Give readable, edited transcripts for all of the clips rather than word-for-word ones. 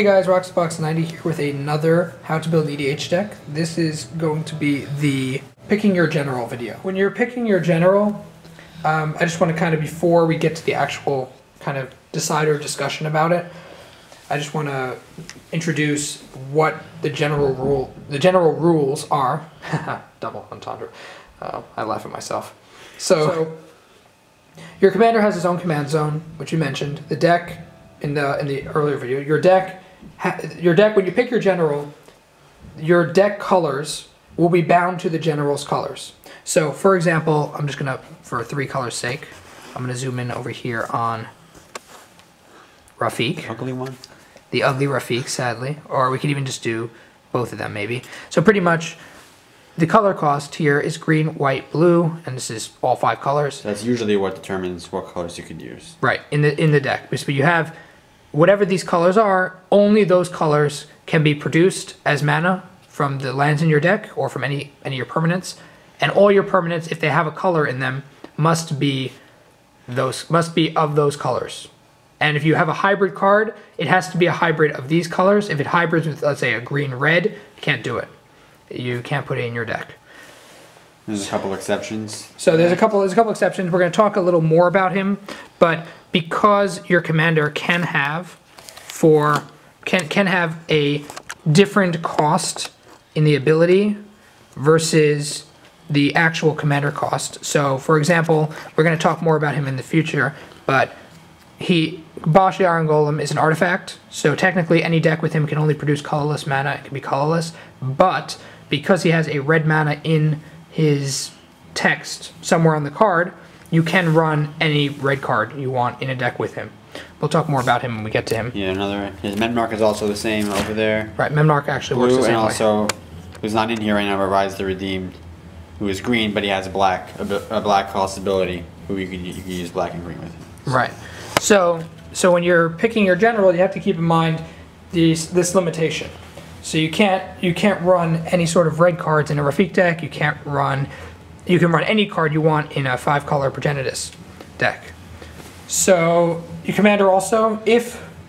Hey guys, Roxbox90 here with another how to build an EDH deck. This is going to be the picking your general video. When you're picking your general, I just want to kind of, before we get to the actual kind of decider discussion about it, I just want to introduce what the general rules are. Double entendre. I laugh at myself. So your commander has his own command zone, which you mentioned. The deck in the earlier video, your deck when you pick your general, your deck colors will be bound to the general's colors. So, for example, I'm just gonna, for 3 colors' sake, I'm gonna zoom in over here on Rafiq. The ugly one? The ugly Rafiq, sadly. Or we could even just do both of them, maybe. So pretty much, the color cost here is green, white, blue, and this is all 5 colors. That's usually what determines what colors you could use. Right, in the deck. But you have whatever these colors are, only those colors can be produced as mana from the lands in your deck or from any of your permanents. And all your permanents, if they have a color in them, must be of those colors. And if you have a hybrid card, it has to be a hybrid of these colors. If it hybrids with, let's say, a green-red, you can't do it. You can't put it in your deck. There's a couple exceptions. So there's a couple exceptions. We're going to talk a little more about him, but because your commander can have a different cost in the ability versus the actual commander cost. So, for example, we're going to talk more about him in the future, but Bosch the Iron Golem is an artifact, so technically any deck with him can only produce colorless mana. It can be colorless, but because he has a red mana in his text somewhere on the card, you can run any red card you want in a deck with him. We'll talk more about him when we get to him. Yeah, his Memnarch is also the same over there. Right, Memnarch actually works the same way. And also, who's not in here right now, but Rise the Redeemed, who is green, but he has a black cost ability, who you can use black and green with him. Right. So when you're picking your general, you have to keep in mind this limitation. So you can't run any sort of red cards in a Rafiq deck. You can run any card you want in a 5-color Progenitus deck. So your commander also,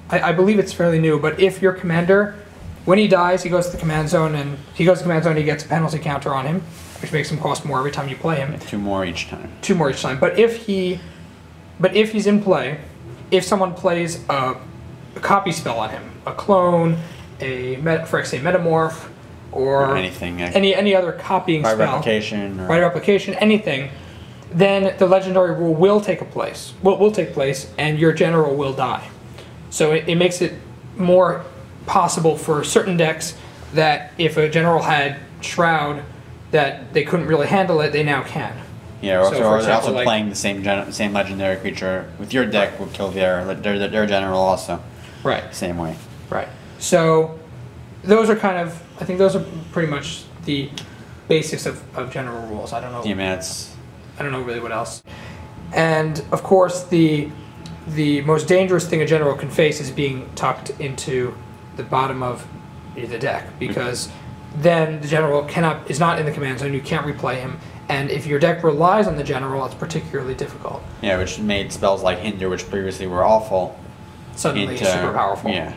I believe it's fairly new, but if your commander, when he dies, he goes to the command zone, and he gets a penalty counter on him, which makes him cost more every time you play him. 2 more each time. 2 more each time. But if he's in play, if someone plays a copy spell on him, a clone, a metamorph, or anything, any other copying spell, replication, anything, then the legendary rule will take place, and your general will die. So it makes it more possible for certain decks that if a general had Shroud that they couldn't really handle it, they now can. Yeah, or playing the same legendary creature with your deck will kill their general also. Right. Same way. Right. So those are I think those are pretty much the basics of general rules. I don't know. Yeah, I don't know really what else. And of course, the most dangerous thing a general can face is being tucked into the bottom of the deck, because then the general is not in the command zone. You can't replay him. And if your deck relies on the general, it's particularly difficult. Yeah, which made spells like Hinder, which previously were awful, suddenly super powerful. Yeah.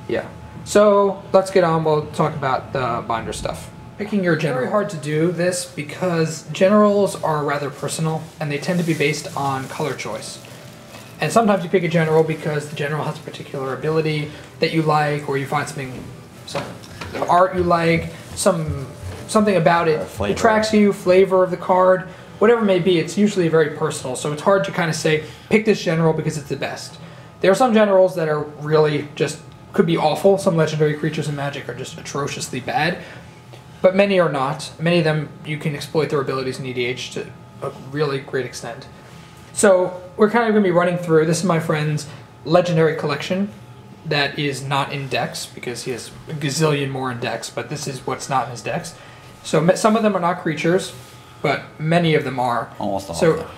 Yeah. So let's get on. We'll talk about the binder stuff. Picking your general. It's very hard to do this because generals are rather personal, and they tend to be based on color choice. And sometimes you pick a general because the general has a particular ability that you like, or you find some art you like, something about it attracts you, flavor of the card, whatever it may be. It's usually very personal, so it's hard to kind of say, pick this general because it's the best. There are some generals that are really could be awful. Some legendary creatures in Magic are just atrociously bad, but many are not. Many of them, you can exploit their abilities in EDH to a really great extent. So we're kind of going to be running through, this is my friend's legendary collection that is not in decks, because he has a gazillion more in decks, but this is what's not in his decks. So some of them are not creatures, but many of them are. Almost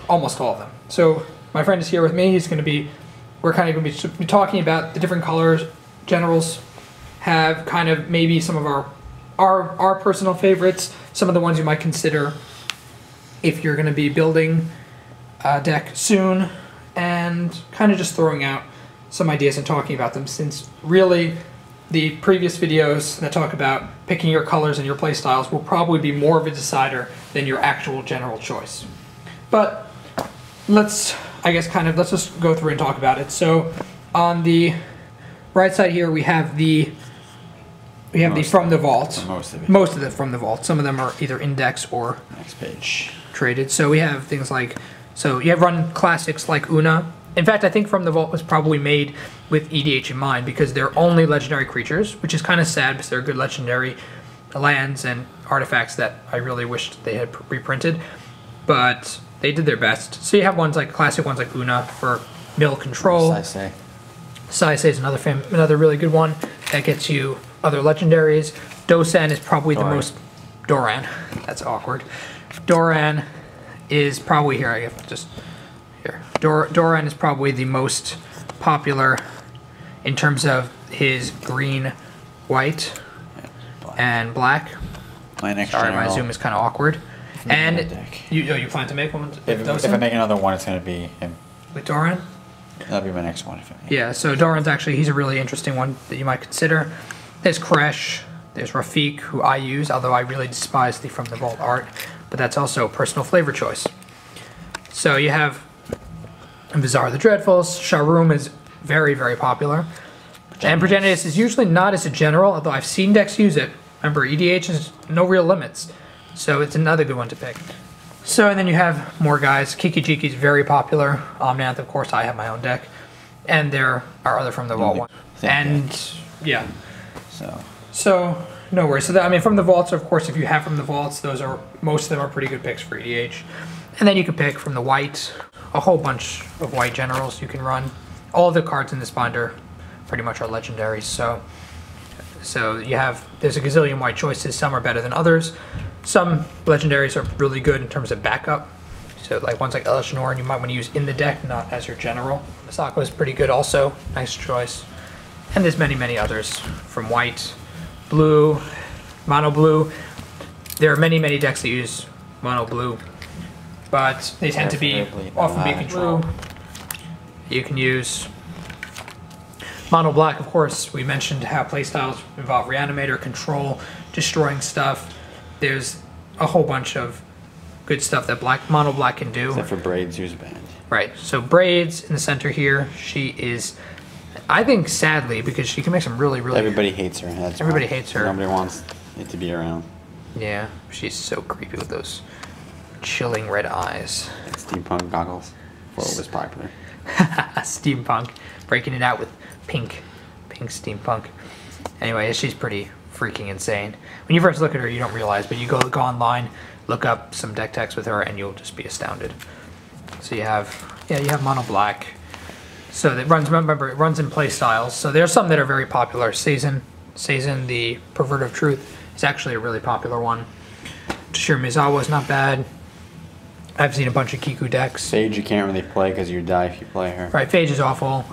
all of them. So my friend is here with me. We're kind of going to be talking about the different colors generals have, kind of maybe some of our personal favorites, some of the ones you might consider if you're going to be building a deck soon, and kind of just throwing out some ideas and talking about them, since really the previous videos that talk about picking your colors and your playstyles will probably be more of a decider than your actual general choice. But let's just go through and talk about it. So on the right side here, we have the from the vault. Most of it from the vault. Some of them are either index or next page traded. So we have things like, so you have run classics like Una. In fact, I think From the Vault was probably made with EDH in mind because they're only legendary creatures, which is kind of sad because they're good legendary lands and artifacts that I really wished they had reprinted. But they did their best. So you have classic ones like Una for mill control. Saisei is another really good one that gets you other legendaries. Dosan is probably the most... Doran. That's awkward. Doran is probably here. I have to just... Here. Doran is probably the most popular in terms of his green, white, and black. Sorry, my zoom is kind of awkward. And you plan to make one? If I make another one, it's going to be him. With Doran? That'll be my next one. Yeah, so Doran's he's a really interesting one that you might consider. There's Kresh, there's Rafik, who I use, although I really despise the From the Vault art, but that's also a personal flavor choice. So you have Vizar the Dreadful. Sharum is very, very popular. And Progenitus is usually not as a general, although I've seen decks use it. Remember, EDH has no real limits, so it's another good one to pick. So, and then you have more guys. Kiki-Jiki is very popular. Omnath, of course, I have my own deck. And there are other From the Vault ones. And, yeah. So, no worries. So, I mean, From the Vaults, of course, if you have From the Vaults, most of them are pretty good picks for EDH. And then you can pick from the white, a whole bunch of white generals you can run. All of the cards in this binder pretty much are legendaries. So there's a gazillion white choices. Some are better than others. Some legendaries are really good in terms of backup. So like ones like Elishnoran you might want to use in the deck, not as your general. Misako is pretty good also. Nice choice. And there's many, many others from white, blue, mono blue. There are many, many decks that use mono blue, but they tend to often be control. You can use mono black, of course. We mentioned how playstyles involve Reanimator, control, destroying stuff. There's a whole bunch of good stuff that mono black can do. Except for Braids, who's banned. Right, so Braids in the center here, she is, I think sadly, because she can make some really... Everybody hates her. Everybody hates her. Nobody wants it to be around. Yeah, she's so creepy with those chilling red eyes. Steampunk goggles. Well, it was popular. Steampunk. Breaking it out with pink steampunk. Anyway, she's pretty freaking insane. When you first look at her, you don't realize, but you go online, look up some deck techs with her, and you'll just be astounded. So you have mono black. So it runs, remember, it runs in play styles. So there's some that are very popular. Seizen, the Pervert of Truth, is actually a really popular one. Toshiro Mizawa is not bad. I've seen a bunch of Kiku decks. Phage you can't really play because you die if you play her. Right, Phage is awful.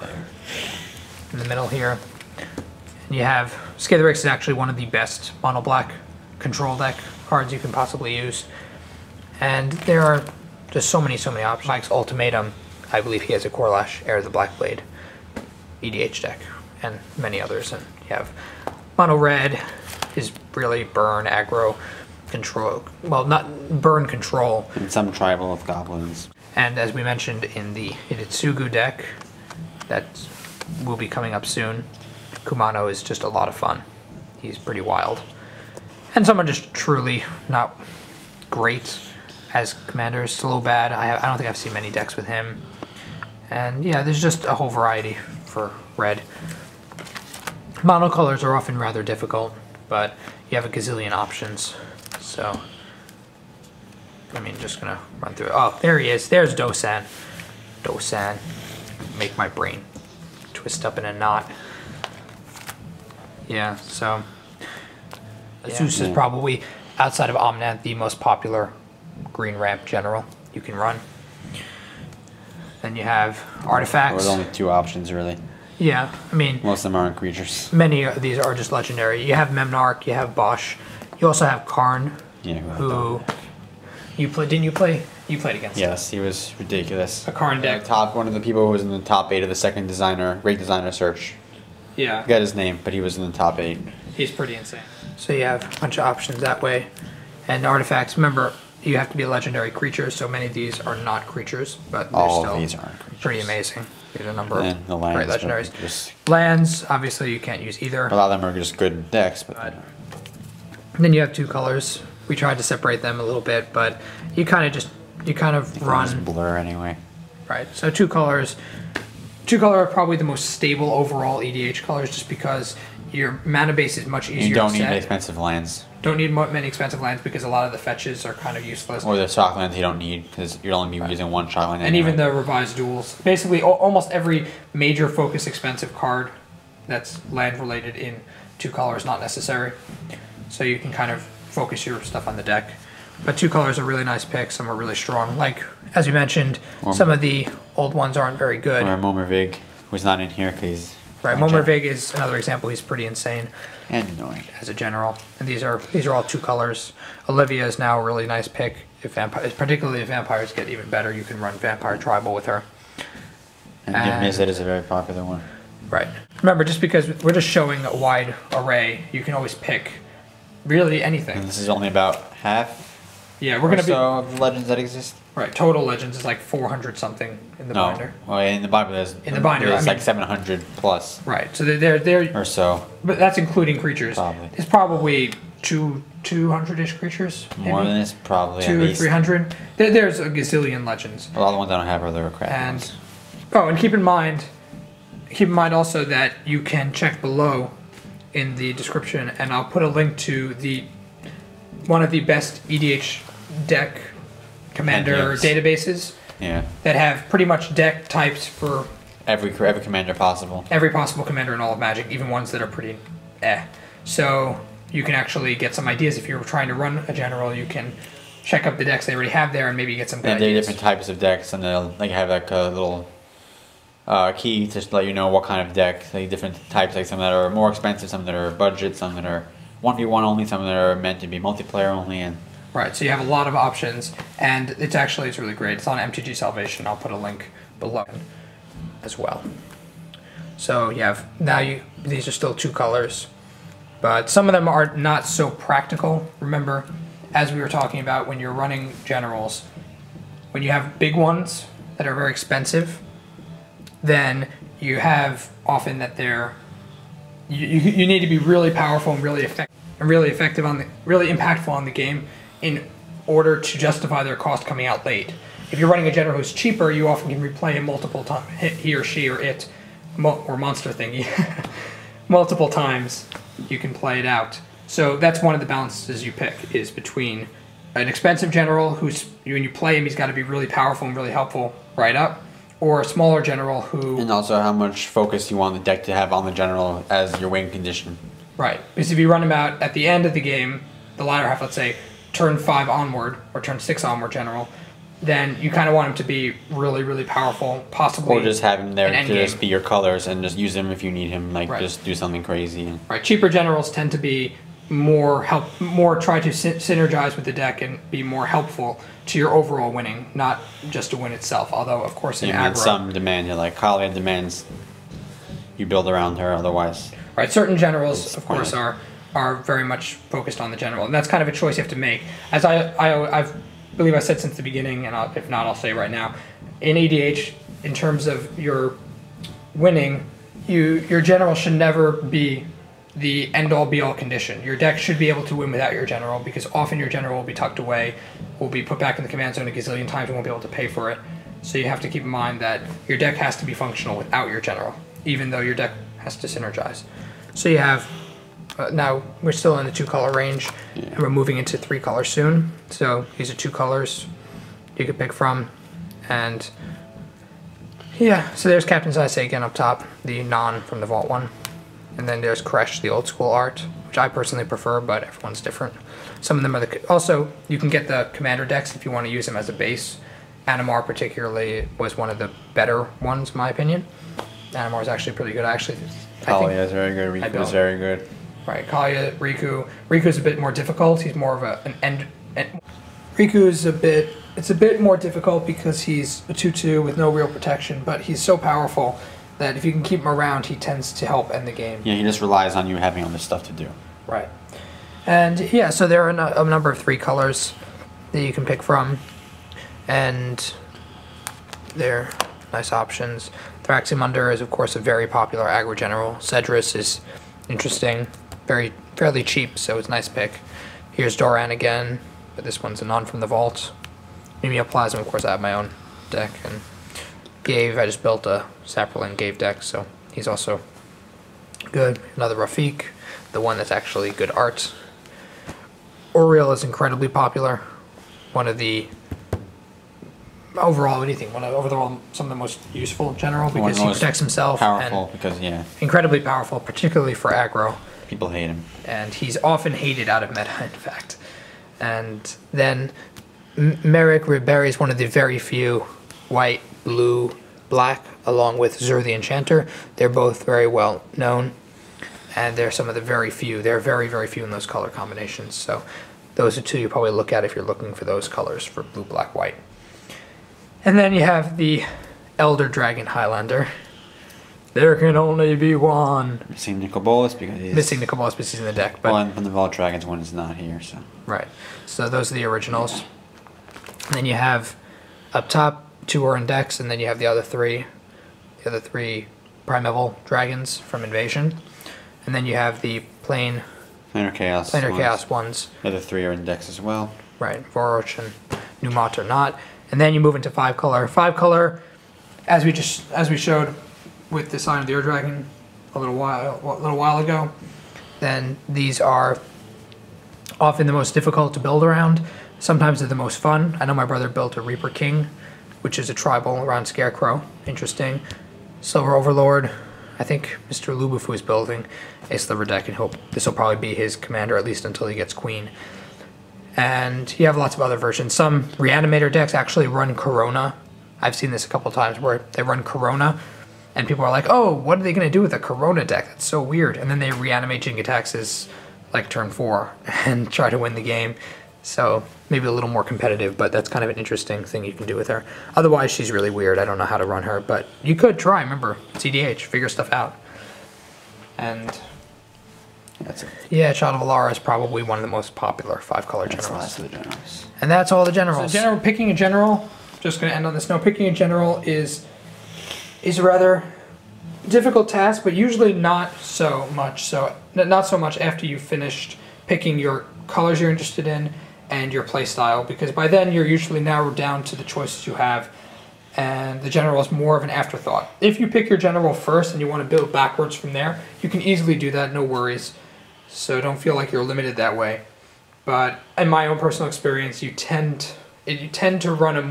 In the middle here. And you have Skitherix is actually one of the best mono black control deck cards you can possibly use. And there are just so many options. Mike's Ultimatum, I believe he has a Korlash, Heir of the Blackblade EDH deck, and many others. And you have mono red is really burn, aggro, control. Well, not burn, control. And some tribal of goblins. And as we mentioned in the Hitotsugu deck, that will be coming up soon, Kumano is just a lot of fun. He's pretty wild. And some are just truly not great as commanders. Slowbad, I don't think I've seen many decks with him. And yeah, there's just a whole variety for red. Monocolors are often rather difficult, but you have a gazillion options. So, I mean, just gonna run through it. Oh, there he is. There's Dosan. Dosan. Make my brain twist up in a knot. Yeah, so Zeus is probably, outside of Omnath, the most popular green ramp general you can run. Then you have artifacts. There's only two options, really. Yeah, I mean... Most of them aren't creatures. Many of these are just legendary. You have Memnarch, you have Bosch. You also have Karn, who... Didn't you play? You played against him. Yes, he was ridiculous. A Karn deck. One of the people who was in the top 8 of the second great designer search. Yeah. Got his name, but he was in the top 8. He's pretty insane. So you have a bunch of options that way. And artifacts, remember, you have to be a legendary creature, so many of these are not creatures, but they're All still of these aren't creatures. pretty amazing. There's a number And of the lands, great legendaries. just, Lands, obviously you can't use either. a lot of them are just good decks, but And then you have 2 colors. We tried to separate them a little bit, but you kind of just run. blur anyway. Right, so 2 colors. 2 color are probably the most stable overall EDH colors just because your mana base is much easier You don't to need set. expensive lands. Don't need many expensive lands because a lot of the fetches are kind of useless. Or the shock lands you don't need because you'll only be using one shock land. And anyway. even the revised duels. Basically, almost every major focus expensive card that's land related in 2 color is not necessary. So you can kind of focus your stuff on the deck. But 2 colors are really nice picks. Some are really strong. Like, as you mentioned, some of the old ones aren't very good. Or Momervig, who's not in here because he's... Right, Momervig is another example. He's pretty insane. And annoying. As a general. And these are all 2 colors. Olivia is now a really nice pick. Particularly if vampires get even better, you can run Vampire Tribal with her. And Mizet is a very popular one. Right. Remember, just because we're just showing a wide array, you can always pick really anything. And this is only about half Yeah, we're gonna be of the legends that exist. right. Total legends is like 400 something in the binder. Well, in the binder there's like 700 plus Right. So they're or so. but that's including creatures. Probably. It's probably 200-ish creatures. More maybe? than this, probably. Two at or least. 300. There's a gazillion legends. A lot of the ones I don't have are the crap And ones. and keep in mind also that you can check below in the description, and I'll put a link to one of the best EDH deck commander databases Yeah. that have pretty much deck types for Every commander possible. every possible commander in all of Magic, even ones that are pretty So you can actually get some ideas if you're trying to run a general. You can check up the decks they already have there and maybe get some good And there are ideas. different types of decks, and they'll like have like a little key to let you know what kind of deck. Like different types, like some that are more expensive, some that are budget, some that are 1v1 only, some that are meant to be multiplayer only, and Right, so you have a lot of options, and it's really great. It's on MTG Salvation. I'll put a link below as well. So you have these are still 2 colors, but some of them are not so practical. Remember, as we were talking about, when you're running generals, when you have big ones that are very expensive, then you have often that you need to be really powerful and really effective really impactful on the game in order to justify their cost coming out late. If you're running a general who's cheaper, you often can replay him multiple times, he or she or it, or monster thingy, multiple times. You can play it out. So that's one of the balances you pick, is between an expensive general who's, when you play him, he's got to be really powerful and really helpful right up, or a smaller general who... And also how much focus you want the deck to have on the general as your win condition. Right, because if you run him out at the end of the game, the latter half, let's say, turn 5 onward, or turn 6 onward general, then you kind of want him to be really, really powerful, possibly... Or just have him there to endgame. just be your colors and just use him if you need him, like Right. just do something crazy. Right, cheaper generals tend to be more try to synergize with the deck and be more helpful to your overall winning, not just to win itself. Although, of course, in aggro... some demand, like Kalia demands you build around her, otherwise... Right, certain generals, of course, are very much focused on the general, and that's kind of a choice you have to make. As I believe I said since the beginning, and if not, I'll say right now, in EDH, in terms of your winning, your general should never be the end-all be-all condition. Your deck should be able to win without your general, because often your general will be tucked away, will be put back in the command zone a gazillion times, and won't be able to pay for it. So you have to keep in mind that your deck has to be functional without your general, even though your deck has to synergize. So you have, now we're still in the 2 color range, and we're moving into 3 colors soon. So these are 2 colors you could pick from, and yeah, so there's Captain's Isagen up top, the non from the Vault one. And then there's Kresh, the old school art, which I personally prefer, but everyone's different. Some of them are also, you can get the commander decks if you want to use them as a base. Animar particularly was one of the better ones, in my opinion. Animar is actually pretty good. Kalia is very good, Riku is very good. Right, Kalia, Riku. Riku's a bit more difficult. He's more of an end. Riku's it's a bit more difficult because he's a 2/2 with no real protection, but he's so powerful that if you can keep him around, he tends to help end the game. Yeah, he just relies on you having all this stuff to do. Right. And yeah, so there are a number of 3 colors that you can pick from, and they're nice options. Thraximunder is, of course, a very popular aggro general. Cedrus is interesting, fairly cheap, so it's a nice pick. Here's Doran again, but this one's a non from the vault. Mimeoplasm, of course, I have my own deck, and Gave, I just built a Saproling Gave deck, so he's also good. Another Rafik, the one that's actually good art. Oriel is incredibly popular. One of the overall, some of the most useful in general, because he protects himself. Powerful, because incredibly powerful, particularly for aggro. People hate him, and he's often hated out of meta, in fact. And then Merrick Riberi is one of the very few white, blue, black, along with Zur the Enchanter. They're both very well known, and they're some of the very few. They're very, very few in those color combinations. So those are 2 you probably look at if you're looking for those colors for blue, black, white. And then you have the Elder Dragon Highlander. There can only be one. Missing Nicobolus because he's... Missing Nicobolus because he's in the deck. But well, and the Vault Dragons one is not here, so... Right. So those are the originals. And then you have, up top, 2 are in decks, and then you have the other 3. The other 3 Primeval Dragons from Invasion. And then you have the Planar Chaos ones. The other 3 are in decks as well. Right. Voroch and Numat are not. And then you move into 5 color. 5 color, as we showed with the Sign of the Ur Dragon a little while ago, then these are often the most difficult to build around. Sometimes they're the most fun. I know my brother built a Reaper King, which is a tribal around Scarecrow. Interesting. Silver Overlord. I think Mr. Lubufu is building a Sliver deck, and this will probably be his commander, at least until he gets Queen. And you have lots of other versions. Some Reanimator decks actually run Corona. I've seen this a couple times where they run Corona, and people are like, oh, what are they going to do with a Corona deck? That's so weird. And then they reanimate Jin-Gitaxias like turn 4 and try to win the game. So maybe a little more competitive, but that's kind of an interesting thing you can do with her. Otherwise, she's really weird. I don't know how to run her, but you could try. Remember, it's EDH. Figure stuff out. And that's it. Yeah, Child of Alara is probably one of the most popular 5-color generals. That's the generals. And that's all the generals. So picking a general, just going to end on this note, picking a general is a rather difficult task, but usually not so much after you've finished picking your colors you're interested in and your play style, because by then you're usually narrowed down to the choices you have, and the general is more of an afterthought. If you pick your general first and you want to build backwards from there, you can easily do that, no worries. So don't feel like you're limited that way. But in my own personal experience, you tend to run a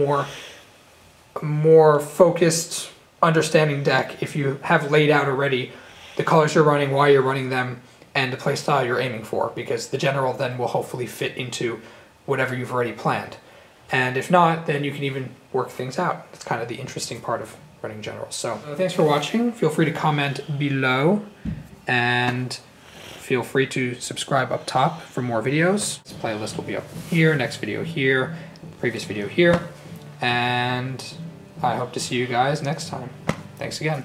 more focused, understanding deck if you have laid out already the colors you're running, why you're running them, and the playstyle you're aiming for, because the general then will hopefully fit into whatever you've already planned. And if not, then you can even work things out. It's kind of the interesting part of running generals. So thanks for watching. Feel free to comment below, and feel free to subscribe up top for more videos. This playlist will be up here, next video here, previous video here, and I hope to see you guys next time. Thanks again.